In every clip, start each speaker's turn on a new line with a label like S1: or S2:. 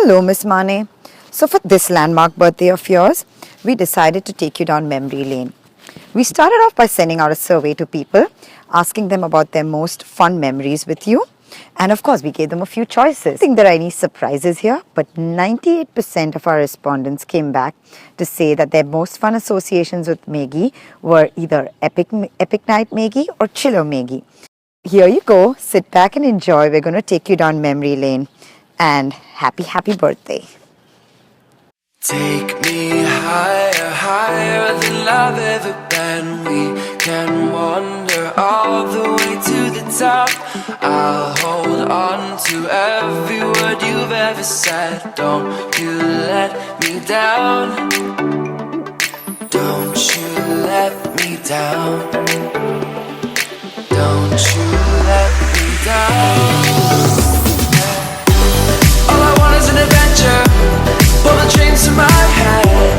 S1: Hello, Miss Mane. So, for this landmark birthday of yours, we decided to take you down memory lane. We started off by sending out a survey to people, asking them about their most fun memories with you. And of course, we gave them a few choices. I think there are any surprises here, but 98% of our respondents came back to say that their most fun associations with Meggie were either Epic Night Meggie or Chiller Meggie. Here you go. Sit back and enjoy. We're going to take you down memory lane. And happy birthday.
S2: Take me higher, higher than love ever been. We can wander all the way to the top. I'll hold on to every word you've ever said. Don't you let me down. Don't you let me down. Don't you let me down. All I want is an adventure. Pull the chains to my head,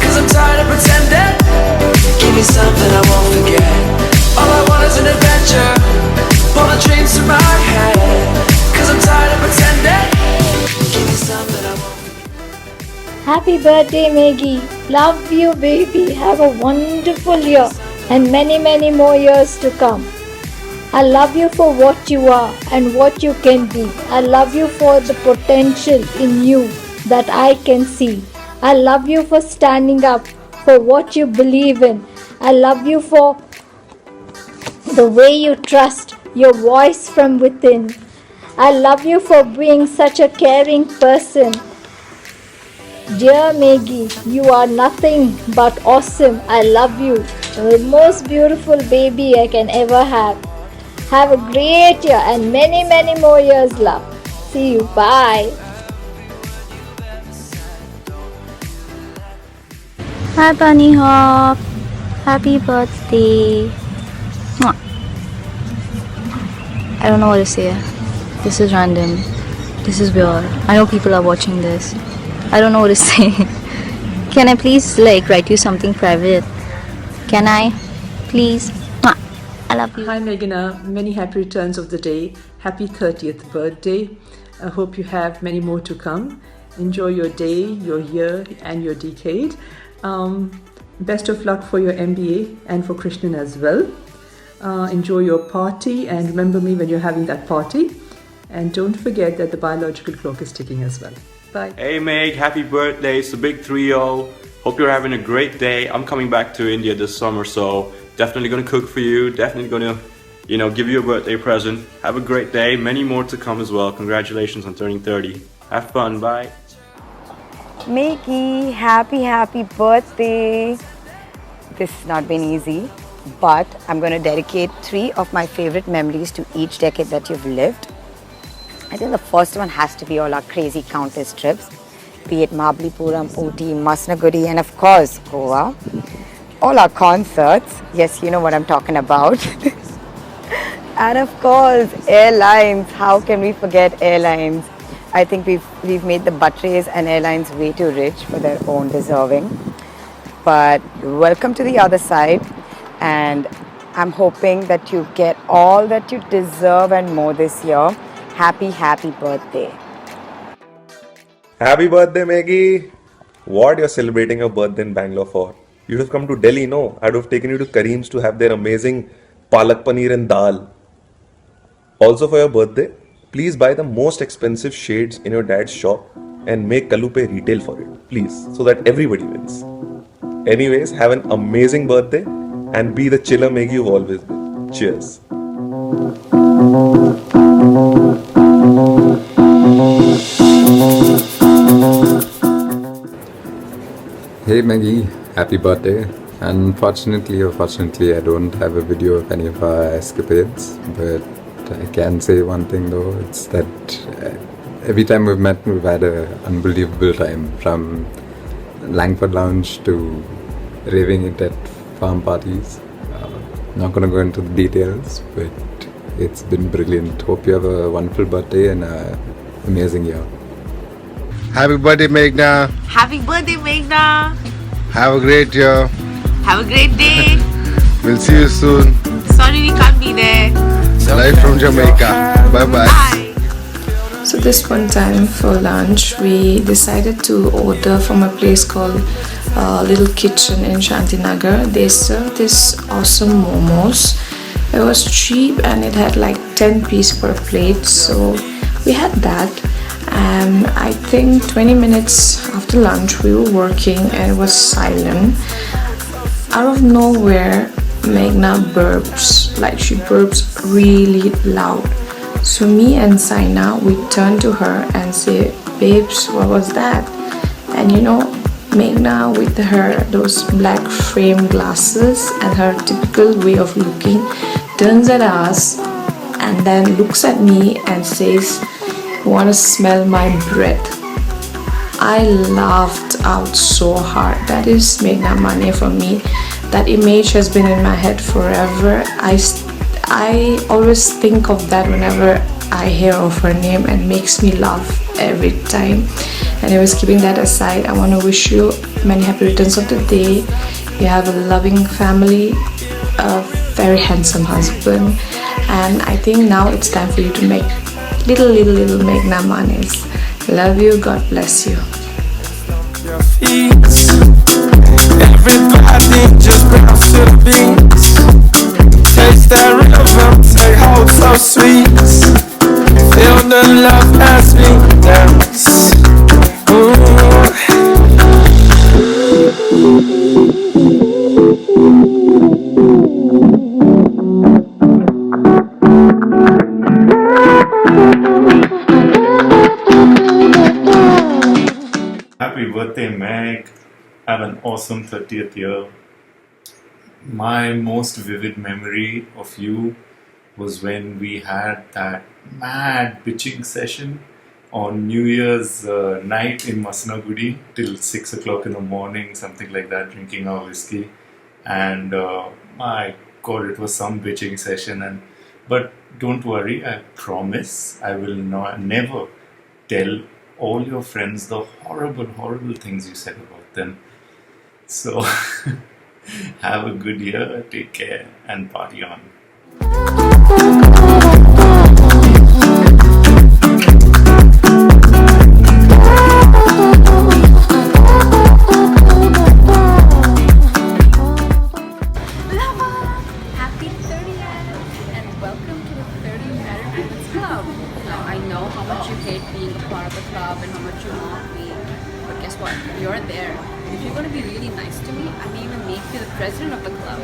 S2: 'cause I'm tired of pretending. Give me something I won't forget. All I want is an adventure. Pull the chains to my head, 'cause I'm tired of pretending. Give me something I won't forget.
S3: Happy birthday, Meggie. Love you, baby. Have a wonderful year and many more years to come. I love you for what you are and what you can be. I love you for the potential in you that I can see. I love you for standing up for what you believe in. I love you for the way you trust your voice from within. I love you for being such a caring person. Dear Meggie, you are nothing but awesome. I love you. The most beautiful baby I can ever have. Have a great year and many more years, love. See you. Bye.
S4: Hi Bunny Hop, happy birthday. Mwah. I don't know what to say. This is random. This is weird. I know people are watching this. I don't know what to say. Can I please write you something private? Can I? Please? Mwah. I love you.
S5: Hi Meghna, many happy returns of the day. Happy 30th birthday. I hope you have many more to come. Enjoy your day, your year and your decade. Best of luck for your MBA and for Krishnan as well. Enjoy your party and remember me when you're having that party. And don't forget that the biological clock is ticking as well. Bye.
S6: Hey Meg, happy birthday. It's the big 3-0. Hope you're having a great day. I'm coming back to India this summer, so definitely gonna cook for you. Definitely gonna, give you a birthday present. Have a great day. Many more to come as well. Congratulations on turning 30. Have fun. Bye.
S1: Meggie, happy birthday. This has not been easy, but I'm going to dedicate 3 of my favorite memories to each decade that you've lived. I think the first one has to be all our crazy countless trips, be it Mahabalipuram, Ooty, Masnaguri, and of course, Goa. All our concerts. Yes, you know what I'm talking about. And of course, airlines. How can we forget airlines? I think we've made the Buttrays and airlines way too rich for their own deserving. But welcome to the other side, and I'm hoping that you get all that you deserve and more this year. Happy birthday.
S7: Happy birthday, Meggie. What you're celebrating your birthday in Bangalore for? You'd have come to Delhi, no? I'd have taken you to Kareem's to have their amazing palak paneer and dal. Also for your birthday, please buy the most expensive shades in your dad's shop and make Kallu pay retail for it, please, so that everybody wins. Anyways, have an amazing birthday and be the chiller Meggie you've always been. Cheers.
S8: Hey Maggie, happy birthday. Unfortunately or fortunately, I don't have a video of any of our escapades, but I can say one thing though, it's that every time we've met, we've had an unbelievable time, from Langford Lounge to raving it at farm parties. Not gonna go into the details, but it's been brilliant. Hope you have a wonderful birthday and an amazing year.
S9: Happy birthday, Meghna.
S10: Happy birthday, Meghna.
S9: Have a great year.
S10: Have a great day.
S9: We'll see you soon.
S10: Sorry we can't be there.
S9: Live from Jamaica. Bye-bye.
S10: Bye.
S11: So this one time for lunch, we decided to order from a place called Little Kitchen in Shantinagar. They serve this awesome momos. It was cheap and it had like 10 pieces per plate. So we had that. And I think 20 minutes after lunch, we were working and it was silent. Out of nowhere, Meghna burps. Like she burps really loud. So me and Saina, we turn to her and say, babes, what was that? And you know, Meghna with those black frame glasses and her typical way of looking, turns at us and then looks at me and says, wanna smell my breath? I laughed out so hard. That is Meghna Mane for me. That image has been in my head forever. I always think of that whenever I hear of her name and makes me laugh every time. Anyways, keeping that aside, I want to wish you many happy returns of the day. You have a loving family, a very handsome husband, and I think now it's time for you to make little Meghna Manes. Love you, God bless you.
S2: Your feet, everybody just bounce to the beats. Taste that rhythm, say how it's so sweet. Feel the love as we dance.
S12: Happy birthday, Meg. Have an awesome 30th year. My most vivid memory of you was when we had that mad bitching session on New Year's night in Masanagudi till 6 o'clock in the morning, something like that, drinking our whiskey. And my God, it was some bitching session. But don't worry, I promise I will never tell all your friends the horrible things you said about them. So have a good year, take care, and party on.
S13: Happy 30th and welcome to the 30 Married Women's Club. Now I know how much you hate being a part of the club and how much you mock me, but guess what? You're there. If you're going to be really nice to me, I may even make you the president of the club.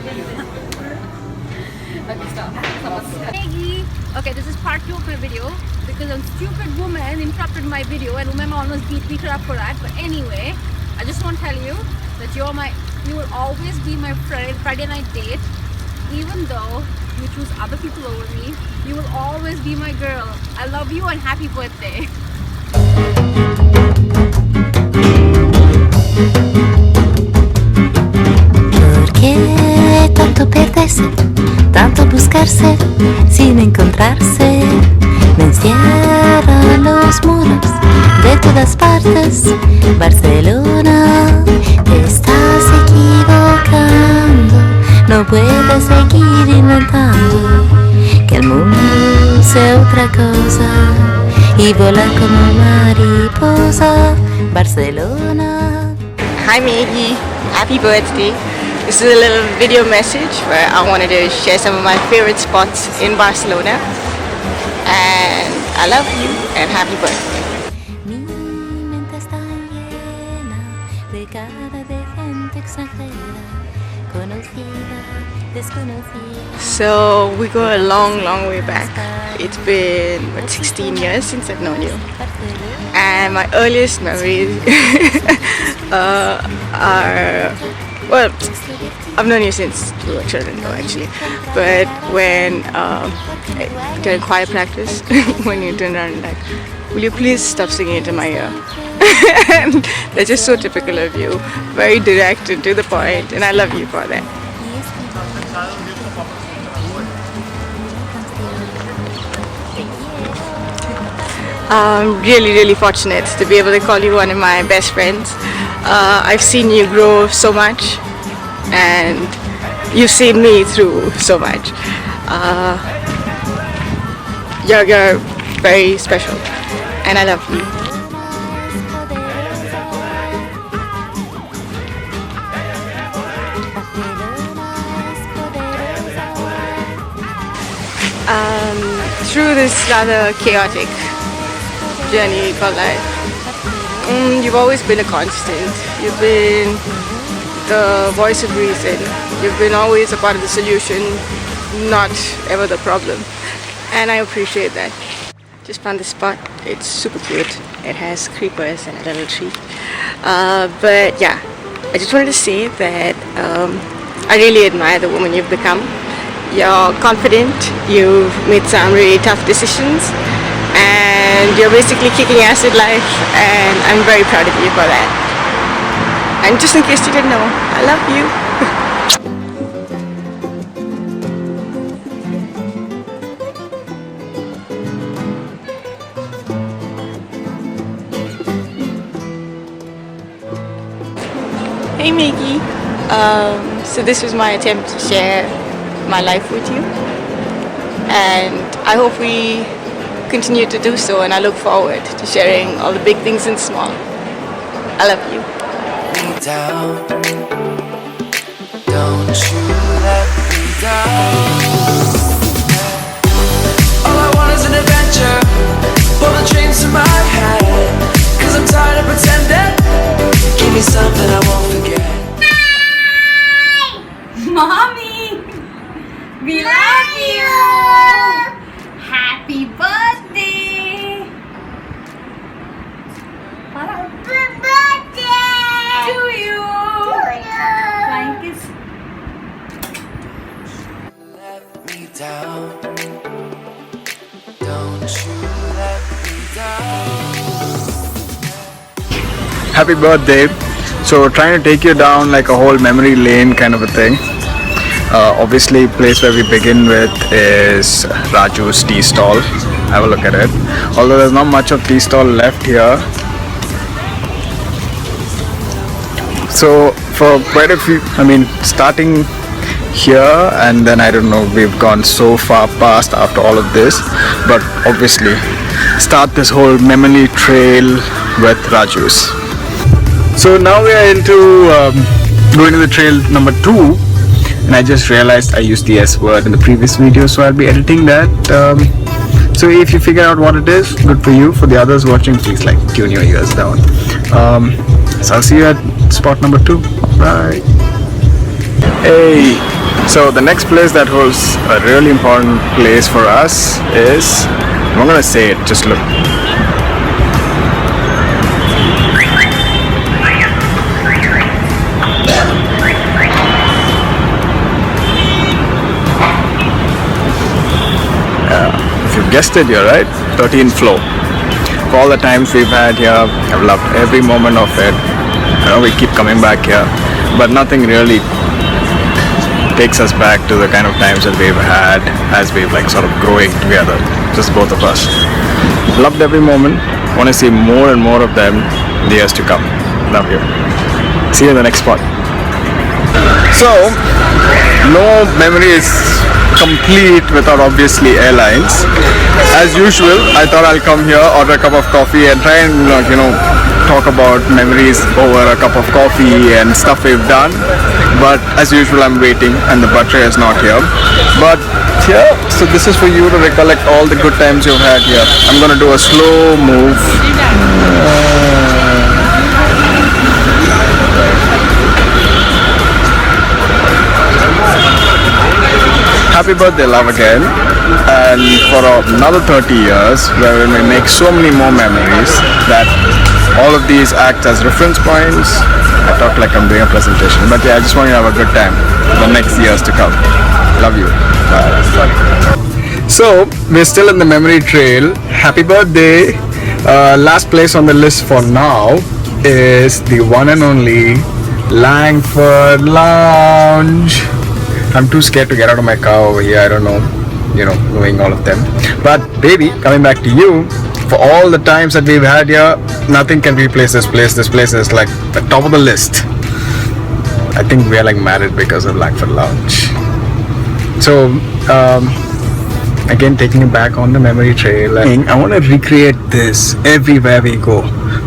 S13: Okay, stop. Maggie! Okay, this is part 2 of my video because a stupid woman interrupted my video and Umema almost beat her up for that. But anyway, I just want to tell you that you will always be my Friday night date. Even though you choose other people over me, you will always be my girl. I love you and happy birthday.
S14: Porque tanto perderse, tanto buscarse, sin encontrarse, me encierran los muros de todas partes. Barcelona, te estás equivocando, no puedes seguir inventando que el mundo sea otra cosa y volar como mariposa. Barcelona.
S15: Hi Maggie, happy birthday. This is a little video message where I wanted to share some of my favorite spots in Barcelona. And I love you and happy birthday.
S14: Mi mente está llena de cara de gente extranjera, conocida, desconocida.
S15: So we go a long way back. It's been 16 years since I've known you. And my earliest memories are, well, I've known you since we were children though actually, but when during choir practice, when you turned around and like, will you please stop singing into my ear? And that's just so typical of you, very direct and to the point, and I love you for that. I'm really fortunate to be able to call you one of my best friends. I've seen you grow so much and you've seen me through so much. You're very special and I love you. Through this rather chaotic journey called life, you've always been a constant. You've been the voice of reason. You've been always a part of the solution, not ever the problem. And I appreciate that. Just found this spot. It's super cute. It has creepers and a little tree. But yeah, I just wanted to say that I really admire the woman you've become. You're confident, you've made some really tough decisions, and you're basically kicking ass at life, and I'm very proud of you for that. And just in case you didn't know, I love you. Hey Maggie, so this was my attempt to share my life with you, and I hope we continue to do so, and I look forward to sharing all the big things and small. I love you.
S2: Me down. Don't you let me down. All I want is an adventure. Pull the dreams to my head, 'cause I'm tired of pretending. Give me something I won't forget.
S13: Mommy, we love you. Happy birthday. Happy birthday to you. Flying kiss.
S2: Let me down. Don't you let me down.
S16: Happy birthday. So trying to take you down like a whole memory lane kind of a thing. Obviously, place where we begin with is Raju's tea stall. Have a look at it. Although there's not much of tea stall left here. So for quite a few, starting here, and then I don't know, we've gone so far past after all of this, but obviously start this whole memory trail with Raju's. So now we are into going to the trail number 2, and I just realized I used the S word in the previous video, so I'll be editing that. So if you figure out what it is, good for you. For the others watching, please tune your ears down. So I'll see you at spot number 2. Bye. Hey, so the next place that was a really important place for us is, I'm not gonna say it, just look. If you've guessed it, you're right, 13th floor. For all the times we've had here, I've loved every moment of it. I know we keep coming back here, but nothing really takes us back to the kind of times that we've had as we've sort of growing together, just both of us. Loved every moment, want to see more and more of them in the years to come. Love you. See you in the next spot. So, no memory is complete without obviously airlines. As usual, I thought I'll come here, order a cup of coffee and try and talk about memories over a cup of coffee and stuff we've done. But as usual, I'm waiting and the butler is not here. But yeah, so this is for you to recollect all the good times you've had here. I'm gonna do a slow move. Happy birthday, love, again, and for another 30 years where we may make so many more memories that all of these act as reference points. I talk like I'm doing a presentation, but yeah, I just want you to have a good time for the next years to come. Love you. Bye. So we're still in the memory trail. Happy birthday. Last place on the list for now is the one and only Langford Lounge. I'm too scared to get out of my car over here. I don't know, knowing all of them. But baby, coming back to you, for all the times that we've had here, nothing can replace this place. This place is like the top of the list. I think we are married because of Langford Lounge. So again taking you back on the memory trail. I want to recreate this everywhere we go.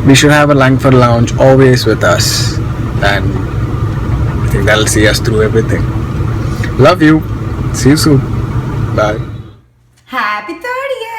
S16: We should have a Langford lounge always with us, and I think that'll see us through everything. Love you. See you soon. Bye.
S17: Happy 30th!